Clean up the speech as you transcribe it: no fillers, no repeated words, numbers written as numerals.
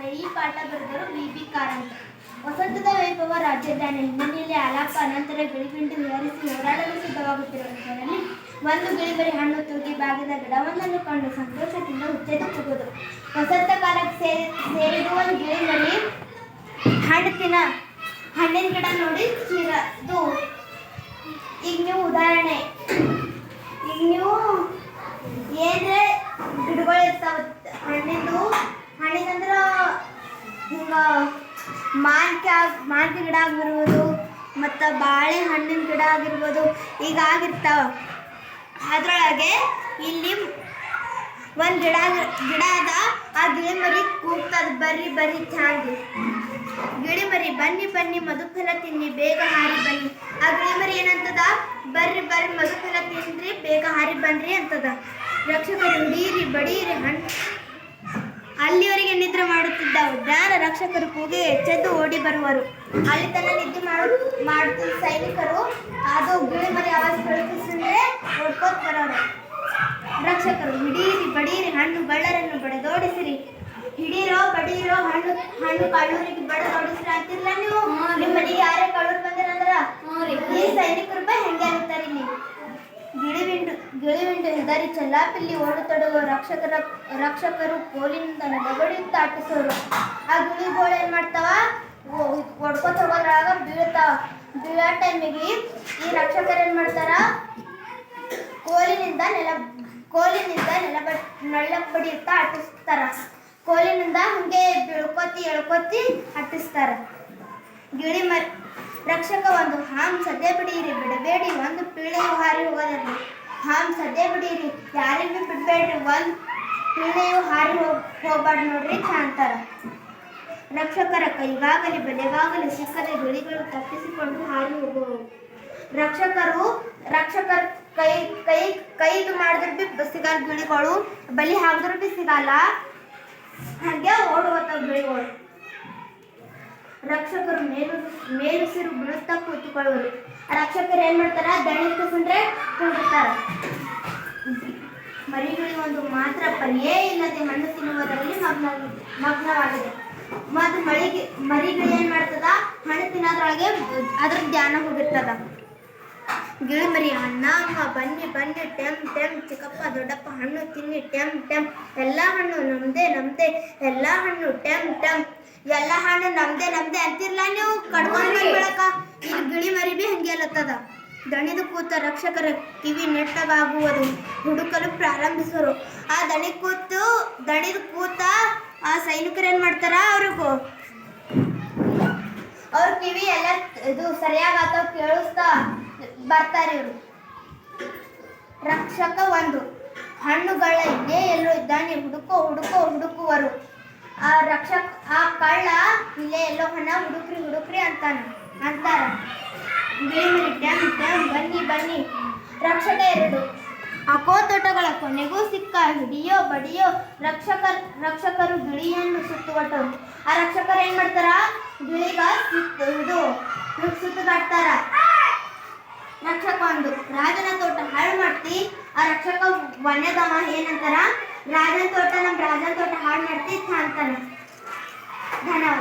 ಶಾಲೆ. ಈ ಪಾಠ ಬರೆದರು ಬಿ ಕಾರಂತ. ವಸಂತದ ವೈಭವ ರಾಜಧಾನಿ ಹಿನ್ನೆಲೆಯಲ್ಲಿ ಆಲಾಪ ಅನಂತರ ಗಿಳಿಬಿಂಡು ವಿಹರಿಸಿ ಹೋರಾಡಲು ಸಿದ್ಧವಾಗುತ್ತಿರುವ ಸಮಯದಲ್ಲಿ ಒಂದು ಗಿಳಿಮರಿ ಹಣ್ಣು ತೂಗಿ ಬಾಗಿದ ಗಿಡವೊಂದನ್ನು ಕಂಡು ಸಂತೋಷದಿಂದ ಹುಚ್ಚೆದ್ದು ಕೂಗುವುದು. ವಸಂತ ಕಾಲಕ್ಕೆ ಸೇರಿದ ಒಂದು ಗಿಳಿಮರಿ ಹಣ್ಣಿನ ಗಿಡ ನೋಡಿ ಚಿರದು. ಈಗ ನೀವು ಉದಾಹರಣೆ, ಈಗ ನೀವು ಏನ್ರೆ ಗಿಡಗಳು ಇರ್ತಾವ ಹಣ್ಣಿನಂದ್ರೆ ಹಿಂಗ ಮಾನ್ಕೆ ಗಿಡ ಆಗಿರ್ಬೋದು, ಮತ್ತು ಬಾಳೆ ಹಣ್ಣಿನ ಗಿಡ ಆಗಿರ್ಬೋದು, ಈಗ ಆಗಿರ್ತಾವ. ಅದರೊಳಗೆ ಇಲ್ಲಿ ಒಂದು ಗಿಡ ಅದ. ಆ ಗಿಳಿಮರಿ ಕೂಗ್ತದ, ಬರ್ರಿ ಚಾಂದಿ ಗಿಳಿಮರಿ ಬನ್ನಿ ಬನ್ನಿ ಮಧುಫಲ ತಿನ್ನಿ ಬೇಗ ಹಾರಿ ಬನ್ನಿ. ಆ ಗಿಳಿಮರಿ ಏನಂತದ, ಬರ್ರಿ ಮಧುಫಲ ತಿನ್ರಿ ಬೇಗ ಹಾರಿ ಬನ್ರಿ ಅಂತದ. ರಕ್ಷಕರು ಹಿಡೀರಿ ಬಡೀರಿ ಹಣ್ಣು. ಅಲ್ಲಿವರೆಗೆ ನಿದ್ರೆ ಮಾಡುತ್ತಿದ್ದ ಉದ್ಯಾನ ರಕ್ಷಕರು ಕೂಗಿ ಎಚ್ಚೆದ್ದು ಓಡಿ ಬರುವರು. ಅಲ್ಲಿ ತನ್ನ ನಿದ್ದೆ ಮಾಡುತ್ತಿದ್ದ ಸೈನಿಕರು ಅದು ಗಿಳಿಮರಿ ಆವಾಜ ಕೇಳಿಸಿದ್ರೆ ಓಡ್ಕೋತ ಬರೋರು. ರಕ್ಷಕರು ಹಿಡೀರಿ ಬಡೀರಿ ಹಣ್ಣು ಬಳ್ಳರನ್ನು ಬಡದೋಡಿಸಿರಿ. ಹಿಡೀರೋ ಬಡೀರೋ ಹಣ್ಣು ಕಳ್ಳೂರಿಗೆ ಬಡದೋಡಿಸ್ರಿ ಅಂತಿರ್ಲ ನೀವು. ನಿಮ್ಮ ಮನೆಗೆ ಯಾರೇ ಕಳ್ಳೂರು ಬಂದಿರಂದ್ರ ಈ ಸೈನಿಕರು ಹೆಂಗೆ ಆಗುತ್ತಾರೆ ಇಲ್ಲಿ. ಗಿಳಿವಿಂಡು ಹೆದರಿ ಚೆಲ್ಲಾಪಿಲ್ಲಿ ಓಡತೊಡಗುವ ರಕ್ಷಕರು ಕೋಲಿನಿಂದ ನೆಲಬಡಿಯುತ್ತ ಅಟ್ಟಿಸೋರು. ಆ ಗಿಳಿಗಳು ಏನ್ ಮಾಡ್ತಾವ, ಹೊಡ್ಕೊತ ಹೋಗೋದ್ರೊಳಗ ಬೀಳ್ತಾವ. ಬೀಳೋ ಟೈಮಿಗೆ ಈ ರಕ್ಷಕರು ಏನ್ ಮಾಡ್ತಾರ, ಕೋಲಿನಿಂದ ನೆಲ ಬಡಿಯುತ್ತ ಅಟ್ಟಿಸ್ತಾರ. ಕೋಲಿನಿಂದ ಹಂಗೆ ಎಳ್ಕೊತಿ ಅಟ್ಟಿಸ್ತಾರ. ಗಿಳಿಮರಿ ರಕ್ಷಕ ಒಂದು ಹಾಂ ಸದ್ಯ ಬಿಡಿಯಿರಿ ಬಿಡಬೇಡಿ ಒಂದು ಪೀಳೆಯು ಹಾರಿ ಹೋಗೋದ್ರಲ್ಲಿ. ಹಾಂ ಸದ್ಯ ಬಿಡಿಯಿರಿ ಯಾರಿಗೂ ಬಿಡಬೇಡ್ರಿ, ಒಂದು ಪೀಳೆಯು ಹಾರಿ ಹೋಗ್ಬಾರ್ದು ನೋಡ್ರಿ ಅಂತಾರ. ರಕ್ಷಕರ ಕೈಗಾಗಲಿ ಬಲೆಗಾಗಲಿ ಸಿಕ್ಕದೆ ಗಿಳಿಗಳು ತಪ್ಪಿಸಿಕೊಂಡು ಹಾರಿ ಹೋಗುವವು. ರಕ್ಷಕರ ಕೈದು ಮಾಡಿದ್ರು ಬಿ ಸಿಗಲ್ಲ ಗಿಳಿಗಳು, ಬಲಿ ಹಾಕಿದ್ರು ಬಿ ಸಿಗಲ್ಲ, ಹಾಗೆ ಓಡುವತ್ತವ ಗಿಳಿಗಳು. ರಕ್ಷಕರು ಮೇಲುಸಿರು ಬಿಡುತ್ತಾ ಕೂತುಕೊಳ್ಳುವರು. ರಕ್ಷಕರು ಏನ್ ಮಾಡ್ತಾರ, ದಣಿ ಕೂಸಂದ್ರೆ ಕೂಡುತ್ತಾರ. ಮರಿಗಳಿಗೊಂದು ಮಾತ್ರ ಪರಿಯೇ ಇಲ್ಲದೆ ಹಣ್ಣು ತಿನ್ನುವುದರಲ್ಲಿ ಮಗ್ನವಾಗಿದೆ. ಮತ್ತು ಮರಿಗಳು ಏನ್ ಮಾಡ್ತದ, ಹಣ್ಣು ತಿನ್ನೋದ್ರೊಳಗೆ ಅದ್ರ ಧ್ಯಾನ ಹೋಗಿರ್ತದ. ಗಿಳಿಮರಿ ಅಣ್ಣ ಅಮ್ಮ ಬನ್ನಿ ಟೆಮ್ ಚಿಕ್ಕಪ್ಪ ದೊಡ್ಡಪ್ಪ ಹಣ್ಣು ತಿನ್ನಿ ಟೆಮ್ ಎಲ್ಲ ಹಣ್ಣು ನಮ್ದೇ ಎಲ್ಲ ಹಣ್ಣು ಟೆಮ್ ಎಲ್ಲ ಹಣ್ಣು ನಮ್ದೇ ಅಂತಿರ್ಲ ನೀವು. ಕಡ್ಕೊಂಡು ಬೆಳಕ ಈಗ ಗಿಳಿಮರಿ ಬಿ ಹಂಗೆ ಅಲ್ಲತ್ತದ. ದಣಿದು ಕೂತ ರಕ್ಷಕರ ಕಿವಿ ನೆಟ್ಟಗಾಗುವುದು, ಹುಡುಕಲು ಪ್ರಾರಂಭಿಸುವರು. ಆ ದಣಿದು ಕೂತ ಆ ಸೈನಿಕರು ಏನ್ ಮಾಡ್ತಾರ, ಅವ್ರ ಕಿವಿ ಎಲ್ಲ ಇದು ಸರಿಯಾಗ ಕೇಳಿಸ್ತಾ ಬರ್ತಾರೆ ಇವರು. ರಕ್ಷಕ ಒಂದು ಹಣ್ಣುಗಳ ಇಲ್ಲೇ ಎಲ್ಲೋ ಇದ್ದಾನೆ ಹುಡುಕುವರು. ಆ ಕಳ್ಳ ಇಲ್ಲೇ ಎಲ್ಲೋ ಹಣ ಹುಡುಕ್ರಿ ಅಂತಾರ. ಗಿಳಿಮರಿ ಟೆಮ್ ಬನ್ನಿ. ರಕ್ಷಕ ಎರಡು ಅಕೋತೋಟಗಳ ಕೊನೆಗೂ ಸಿಕ್ಕ ಹಿಡಿಯೋ ಬಡಿಯೋ ರಕ್ಷಕರು ಗಿಳಿಯನ್ನು ಸುತ್ತುಗಟ್ಟರು. ಆ ರಕ್ಷಕರು ಏನ್ ಮಾಡ್ತಾರ, ಗಿಳಿಗ ಸುತ್ತುಗಟ್ಟಾರ. ರಕ್ಷಕ ಒಂದು ರಾಜನ ತೋಟ ಹಾಳು ಮಾಡ್ತಿ. ಆ ರಕ್ಷಕ ವನ್ಯದಮ ಏನಂತಾರ, ರಾಜನ ತೋಟ ಹಾಳು ಮಾಡ್ತಿ ಅಂತಾನೆ. ಧನ್ಯವಾದ.